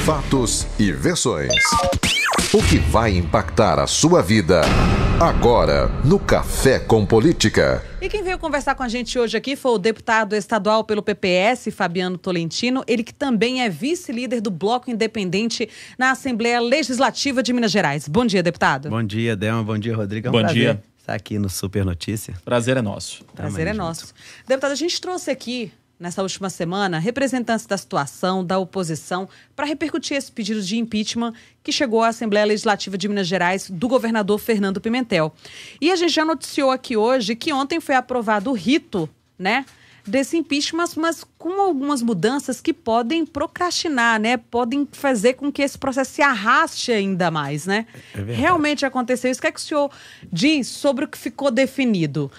Fatos e versões. O que vai impactar a sua vida agora no Café com Política. E quem veio conversar com a gente hoje aqui foi o deputado estadual pelo PPS, Fabiano Tolentino, ele que também é vice-líder do Bloco Independente na Assembleia Legislativa de Minas Gerais. Bom dia, deputado. Bom dia, Delma. Bom dia, Rodrigo. Bom dia. Estar aqui no Super Notícia. Prazer é nosso. Prazer é nosso. Deputado, a gente trouxe aqui, nessa última semana, representantes da situação, da oposição, para repercutir esse pedido de impeachment que chegou à Assembleia Legislativa de Minas Gerais do governador Fernando Pimentel. E a gente já noticiou aqui hoje que ontem foi aprovado o rito, né, desse impeachment, mas com algumas mudanças que podem procrastinar, né? Podem fazer com que esse processo se arraste ainda mais, né? Realmente aconteceu isso. O que é que o senhor diz sobre o que ficou definido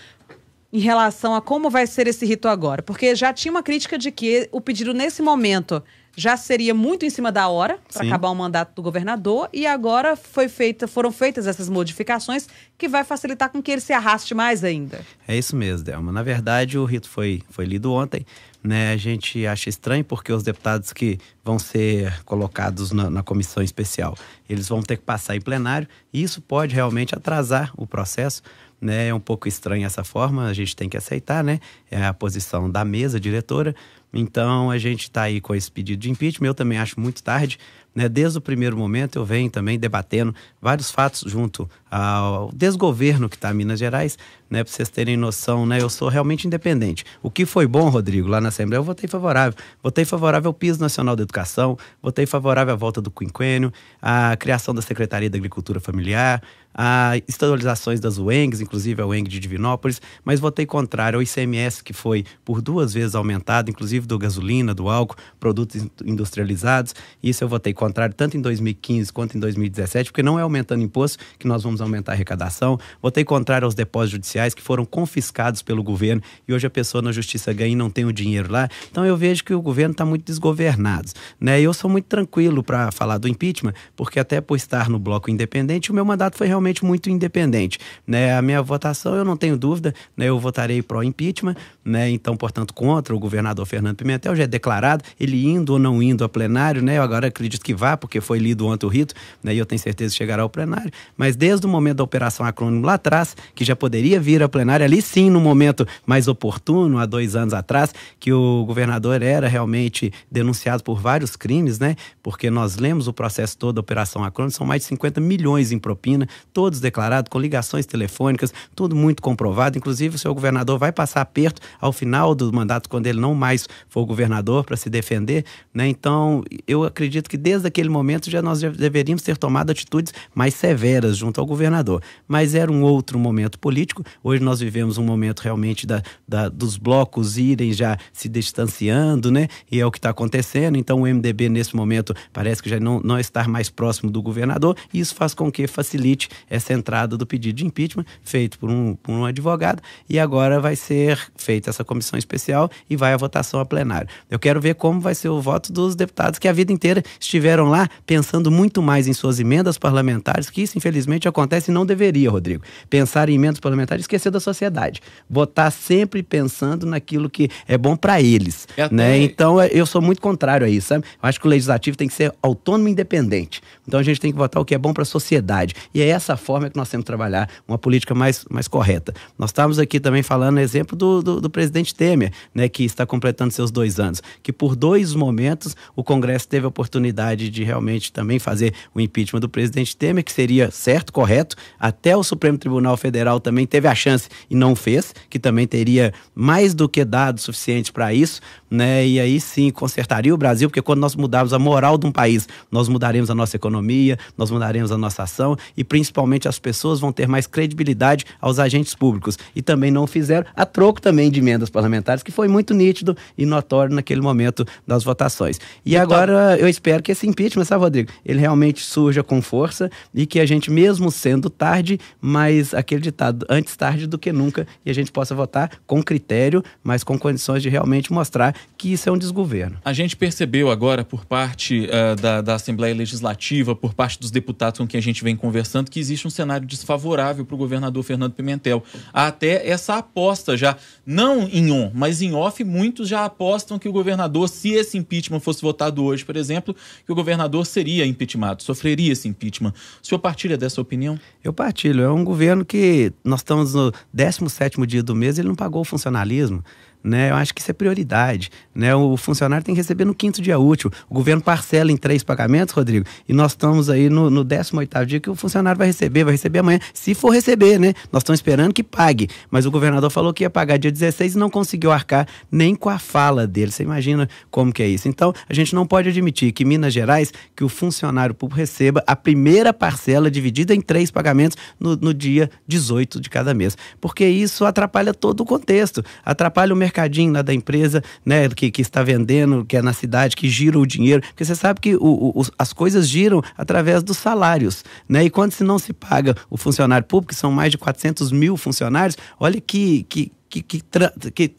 em relação a como vai ser esse rito agora? Porque já tinha uma crítica de que o pedido nesse momento já seria muito em cima da hora para acabar o mandato do governador e agora foram feitas essas modificações que vai facilitar com que ele se arraste mais ainda. É isso mesmo, Delma. Na verdade, o rito foi lido ontem, né? A gente acha estranho porque os deputados que vão ser colocados na comissão especial, eles vão ter que passar em plenário e isso pode realmente atrasar o processo, né? É um pouco estranho essa forma, a gente tem que aceitar, né? É a posição da mesa diretora. Então, a gente está aí com esse pedido de impeachment. Eu também acho muito tarde, né? Desde o primeiro momento, eu venho também debatendo vários fatos junto ao desgoverno que está em Minas Gerais, né? Para vocês terem noção, né? Eu sou realmente independente. O que foi bom, Rodrigo, lá na Assembleia, eu votei favorável. Votei favorável ao Piso Nacional da Educação, votei favorável à volta do quinquênio, à criação da Secretaria da Agricultura Familiar, a estadualizações das UENGs, inclusive a UENG de Divinópolis, mas votei contrário ao ICMS, que foi por 2 vezes aumentado, inclusive do gasolina, do álcool, produtos industrializados. Isso eu votei contrário tanto em 2015 quanto em 2017, porque não é aumentando imposto que nós vamos aumentar a arrecadação. Votei contrário aos depósitos judiciais que foram confiscados pelo governo e hoje a pessoa na justiça ganha e não tem o dinheiro lá. Então eu vejo que o governo está muito desgovernado, né? Eu sou muito tranquilo para falar do impeachment, porque até por estar no Bloco Independente, o meu mandato foi realmente muito independente, né? A minha votação, eu não tenho dúvida, né? Eu votarei pró-impeachment, né? Então, portanto, contra o governador Fernando Pimentel, já é declarado, ele indo ou não indo ao plenário, né? Eu agora acredito que vá, porque foi lido ontem o rito, né? E eu tenho certeza que chegará ao plenário, mas desde o momento da Operação Acrônimo lá atrás, que já poderia vir ao plenário, ali sim, no momento mais oportuno, há 2 anos atrás, que o governador era realmente denunciado por vários crimes, né? Porque nós lemos o processo todo da Operação Acrônimo, são mais de 50 milhões em propina, todos declarados, com ligações telefônicas, tudo muito comprovado. Inclusive, o seu governador vai passar aperto ao final do mandato, quando ele não mais for governador, para se defender, né? Então, eu acredito que desde aquele momento nós já deveríamos ter tomado atitudes mais severas junto ao governador. Mas era um outro momento político. Hoje nós vivemos um momento realmente dos blocos irem já se distanciando, né? E é o que está acontecendo. Então, o MDB, nesse momento, parece que já não está mais próximo do governador e isso faz com que facilite essa entrada do pedido de impeachment feito por um advogado e agora vai ser feita essa comissão especial e vai à votação a plenário. Eu quero ver como vai ser o voto dos deputados que a vida inteira estiveram lá pensando muito mais em suas emendas parlamentares, que isso infelizmente acontece e não deveria, Rodrigo. Pensar em emendas parlamentares e esquecer da sociedade. Votar sempre pensando naquilo que é bom para eles, né? Então eu sou muito contrário a isso, sabe? Eu acho que o legislativo tem que ser autônomo e independente. Então a gente tem que votar o que é bom para a sociedade. E é essa forma que nós temos que trabalhar uma política mais correta. Nós estávamos aqui também falando exemplo do presidente Temer, né, que está completando seus 2 anos, que por 2 momentos o Congresso teve a oportunidade de realmente também fazer o impeachment do presidente Temer, que seria certo, correto, até o Supremo Tribunal Federal também teve a chance e não fez, que também teria mais do que dados suficientes para isso, né, e aí sim consertaria o Brasil, porque quando nós mudarmos a moral de um país, nós mudaremos a nossa economia, nós mudaremos a nossa ação e principalmente as pessoas vão ter mais credibilidade aos agentes públicos. E também não fizeram, a troco também de emendas parlamentares, que foi muito nítido e notório naquele momento das votações. E agora eu espero que esse impeachment, sabe, Rodrigo, ele realmente surja com força e que a gente, mesmo sendo tarde, mas aquele ditado, antes tarde do que nunca, e a gente possa votar com critério, mas com condições de realmente mostrar que isso é um desgoverno. A gente percebeu agora por parte da Assembleia Legislativa, por parte dos deputados com quem a gente vem conversando, que existe um cenário desfavorável para o governador Fernando Pimentel. Há até essa aposta já, não em on, mas em off, muitos já apostam que o governador, se esse impeachment fosse votado hoje, por exemplo, que o governador seria impeachmentado, sofreria esse impeachment. O senhor partilha dessa opinião? Eu partilho. É um governo que nós estamos no 17º dia do mês, ele não pagou o funcionalismo. Né? Eu acho que isso é prioridade, né? O funcionário tem que receber no 5º dia útil. O governo parcela em 3 pagamentos, Rodrigo, e nós estamos aí no 18º dia que o funcionário vai receber amanhã, se for receber, né? Nós estamos esperando que pague, mas o governador falou que ia pagar dia 16 e não conseguiu arcar nem com a fala dele. Você imagina como que é isso? Então, a gente não pode admitir que em Minas Gerais, que o funcionário público receba a primeira parcela dividida em 3 pagamentos no dia 18 de cada mês, porque isso atrapalha todo o contexto, atrapalha o mercadinho lá da empresa, né, que está vendendo, que é na cidade, que gira o dinheiro, porque você sabe que as coisas giram através dos salários, né, e quando se não se paga o funcionário público, que são mais de 400 mil funcionários, olha que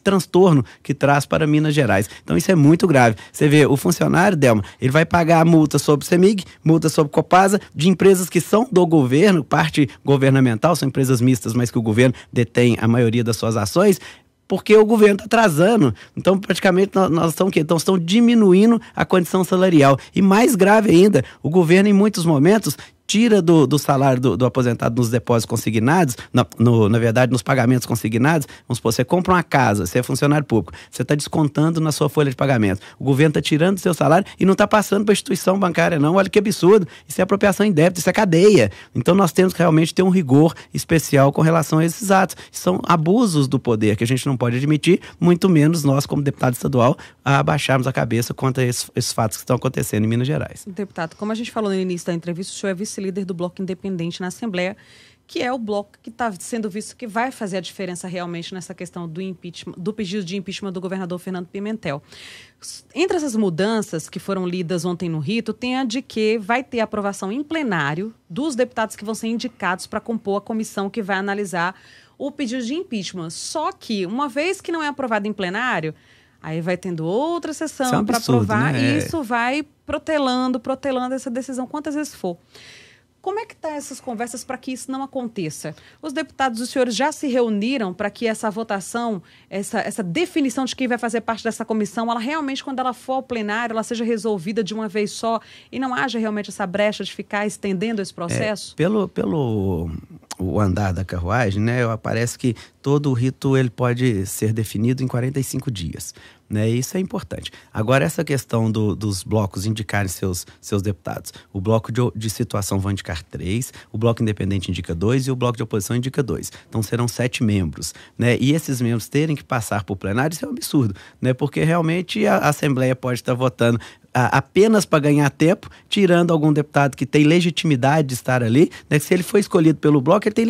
transtorno que traz para Minas Gerais. Então isso é muito grave. Você vê, o funcionário, Delma, ele vai pagar a multa sobre o CEMIG, multa sobre Copasa, de empresas que são do governo, parte governamental, são empresas mistas, mas que o governo detém a maioria das suas ações, porque o governo está atrasando. Então, praticamente, nós estamos o quê? Então, estão diminuindo a condição salarial. E mais grave ainda, o governo, em muitos momentos, tira do salário do aposentado nos depósitos consignados, na verdade, nos pagamentos consignados. Vamos supor, você compra uma casa, você é funcionário público, você está descontando na sua folha de pagamento. O governo está tirando do seu salário e não está passando para a instituição bancária, não. Olha que absurdo. Isso é apropriação indébita, isso é cadeia. Então, nós temos que realmente ter um rigor especial com relação a esses atos. São abusos do poder que a gente não pode admitir, muito menos nós, como deputado estadual, a abaixarmos a cabeça contra esses fatos que estão acontecendo em Minas Gerais. Deputado, como a gente falou no início da entrevista, o senhor é vice-líder do Bloco Independente na Assembleia, que é o bloco que está sendo visto que vai fazer a diferença realmente nessa questão do impeachment, do pedido de impeachment do governador Fernando Pimentel. Entre essas mudanças que foram lidas ontem no rito, tem a de que vai ter aprovação em plenário dos deputados que vão ser indicados para compor a comissão que vai analisar o pedido de impeachment. Só que, uma vez que não é aprovado em plenário, aí vai tendo outra sessão para aprovar, né? E isso vai protelando essa decisão quantas vezes for. Como é que estão essas conversas para que isso não aconteça? Os deputados dos senhores já se reuniram para que essa votação, essa definição de quem vai fazer parte dessa comissão, ela realmente, quando ela for ao plenário, ela seja resolvida de uma vez só e não haja realmente essa brecha de ficar estendendo esse processo? Pelo o andar da carruagem, né, parece que todo o rito ele pode ser definido em 45 dias. Né? Isso é importante. Agora, essa questão dos blocos indicarem seus deputados. O bloco de situação vai indicar 3, o bloco independente indica 2 e o bloco de oposição indica 2. Então, serão 7 membros. Né? E esses membros terem que passar por plenário, isso é um absurdo. Né? Porque, realmente, a Assembleia pode estar votando apenas para ganhar tempo, tirando algum deputado que tem legitimidade de estar ali, né? Se ele foi escolhido pelo bloco, ele tem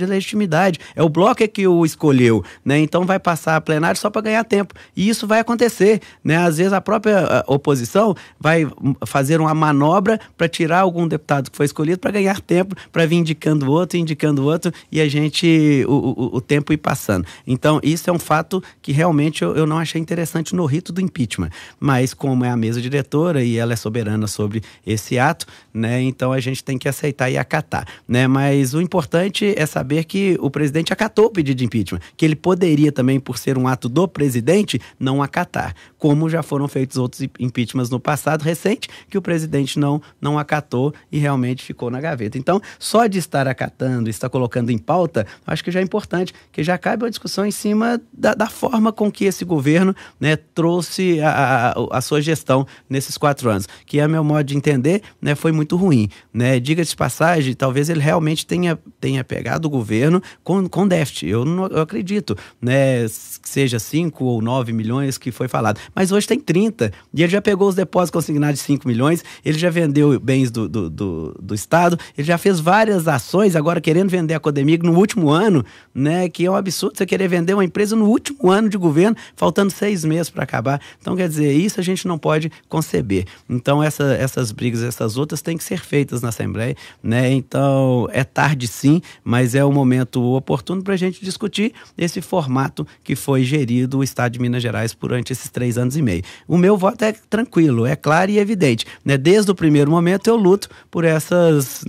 legitimidade. É o bloco que o escolheu, né? Então vai passar a plenário só para ganhar tempo. E isso vai acontecer, né? Às vezes a própria oposição vai fazer uma manobra para tirar algum deputado que foi escolhido para ganhar tempo, para vir indicando outro, e a gente, o tempo ir passando. Então, isso é um fato que realmente eu não achei interessante no rito do impeachment. Mas como é a mesa diretora e ela é soberana sobre esse ato, né? Então a gente tem que aceitar e acatar, né? Mas o importante é saber que o presidente acatou o pedido de impeachment, que ele poderia também, por ser um ato do presidente, não acatar, como já foram feitos outros impeachments no passado recente, que o presidente não acatou e realmente ficou na gaveta. Então, só de estar acatando, estar colocando em pauta, acho que já é importante, que já cabe uma discussão em cima da forma com que esse governo, né, trouxe a sua gestão nesses 4 anos, que a meu modo de entender, né, foi muito ruim, né? Diga-se de passagem, talvez ele realmente tenha pegado o governo com déficit, eu acredito, né, que seja 5 ou 9 milhões que foi falado, mas hoje tem 30, e ele já pegou os depósitos consignados de 5 milhões, ele já vendeu bens do Estado, ele já fez várias ações, agora querendo vender a Codemig no último ano, né, que é um absurdo você querer vender uma empresa no último ano de governo, faltando 6 meses para acabar. Então, quer dizer, isso a gente não pode considerar conceber. Então, essas brigas, essas outras têm que ser feitas na Assembleia, né? Então, é tarde sim, mas é o momento oportuno para a gente discutir esse formato que foi gerido o Estado de Minas Gerais durante esses 3 anos e meio. O meu voto é tranquilo, é claro e evidente, né? Desde o primeiro momento eu luto por essas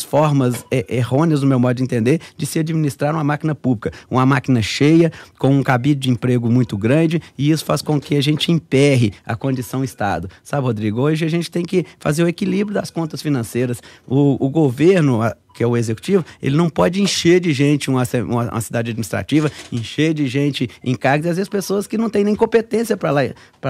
formas errôneas, no meu modo de entender, de se administrar uma máquina pública, uma máquina cheia, com um cabide de emprego muito grande, e isso faz com que a gente emperre a condição Estado. Sabe, Rodrigo, hoje a gente tem que fazer o equilíbrio das contas financeiras. O governo, que é o executivo, ele não pode encher de gente uma cidade administrativa, encher de gente em cargos, e às vezes pessoas que não têm nem competência para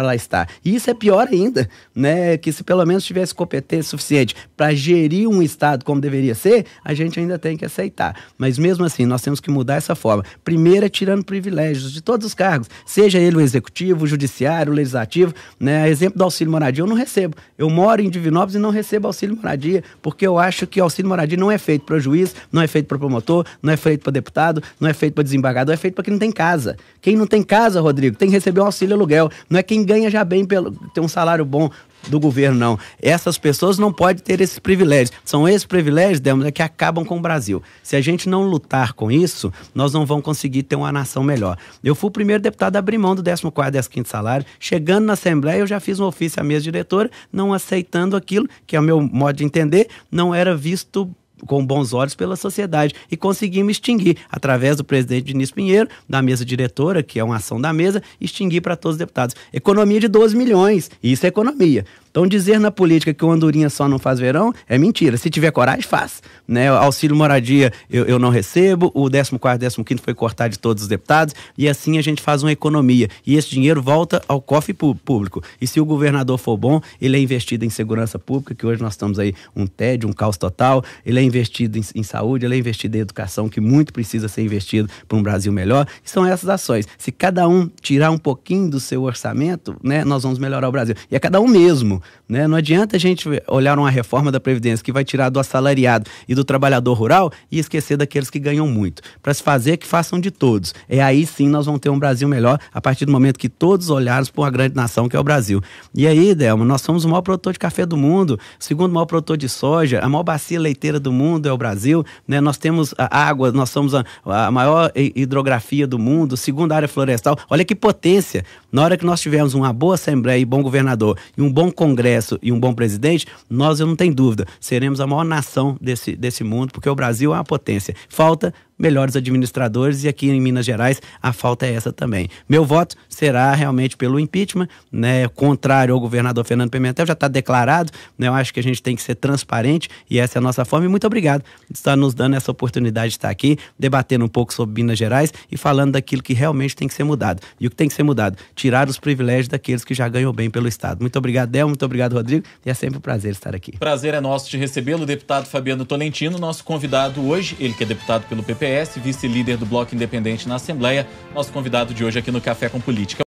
lá estar. E isso é pior ainda, né? Que se pelo menos tivesse competência suficiente para gerir um Estado como deveria ser, a gente ainda tem que aceitar. Mas mesmo assim, nós temos que mudar essa forma. Primeiro é tirando privilégios de todos os cargos, seja ele o executivo, o judiciário, o legislativo, né? Exemplo do auxílio moradia, eu não recebo. Eu moro em Divinópolis e não recebo auxílio moradia, porque eu acho que o auxílio moradia não é feito para juiz, não é feito para promotor, não é feito para deputado, não é feito para desembargador, é feito para quem não tem casa. Quem não tem casa, Rodrigo, tem que receber um auxílio aluguel. Não é quem ganha já bem ter um salário bom do governo, não. Essas pessoas não podem ter esses privilégios. São esses privilégios, Delmo, que acabam com o Brasil. Se a gente não lutar com isso, nós não vamos conseguir ter uma nação melhor. Eu fui o primeiro deputado a abrir mão do 14º e 15º salário. Chegando na Assembleia, eu já fiz um ofício à mesa diretora, não aceitando aquilo, que é o meu modo de entender, não era visto com bons olhos pela sociedade, e conseguimos extinguir, através do presidente Diniz Pinheiro, da mesa diretora, que é uma ação da mesa, extinguir para todos os deputados. Economia de 12 milhões, isso é economia. Então, dizer na política que o andorinha só não faz verão é mentira. Se tiver coragem, faz. Né? O auxílio moradia eu não recebo, o 14º e 15º foi cortado de todos os deputados, e assim a gente faz uma economia. E esse dinheiro volta ao cofre público. E se o governador for bom, ele é investido em segurança pública, que hoje nós estamos aí um tédio, um caos total, ele é investido em saúde, ele é investido em educação, que muito precisa ser investido para um Brasil melhor. E são essas ações. Se cada um tirar um pouquinho do seu orçamento, né, nós vamos melhorar o Brasil. E é cada um mesmo. Né? Não adianta a gente olhar uma reforma da Previdência que vai tirar do assalariado e do trabalhador rural e esquecer daqueles que ganham muito. Para se fazer, que façam de todos. É aí sim nós vamos ter um Brasil melhor, a partir do momento que todos olharmos para uma grande nação que é o Brasil. E aí, Delmo, nós somos o maior produtor de café do mundo, o segundo maior produtor de soja, a maior bacia leiteira do mundo é o Brasil, né? Nós temos a água, nós somos a maior hidrografia do mundo, segunda área florestal. Olha que potência! Na hora que nós tivermos uma boa Assembleia e bom governador e um bom Congresso e um bom presidente, nós, eu não tenho dúvida, seremos a maior nação desse mundo, porque o Brasil é uma potência. Falta melhores administradores, e aqui em Minas Gerais a falta é essa também. Meu voto será realmente pelo impeachment, né, contrário ao governador Fernando Pimentel, já está declarado, né, eu acho que a gente tem que ser transparente, e essa é a nossa forma, e muito obrigado por estar nos dando essa oportunidade de estar aqui, debatendo um pouco sobre Minas Gerais e falando daquilo que realmente tem que ser mudado. E o que tem que ser mudado? Tirar os privilégios daqueles que já ganham bem pelo Estado. Muito obrigado, Del, muito obrigado, Rodrigo, e é sempre um prazer estar aqui. Prazer é nosso de recebê-lo, o deputado Fabiano Tolentino, nosso convidado hoje, ele que é deputado pelo PPS, vice-líder do Bloco Independente na Assembleia, nosso convidado de hoje aqui no Café com Política.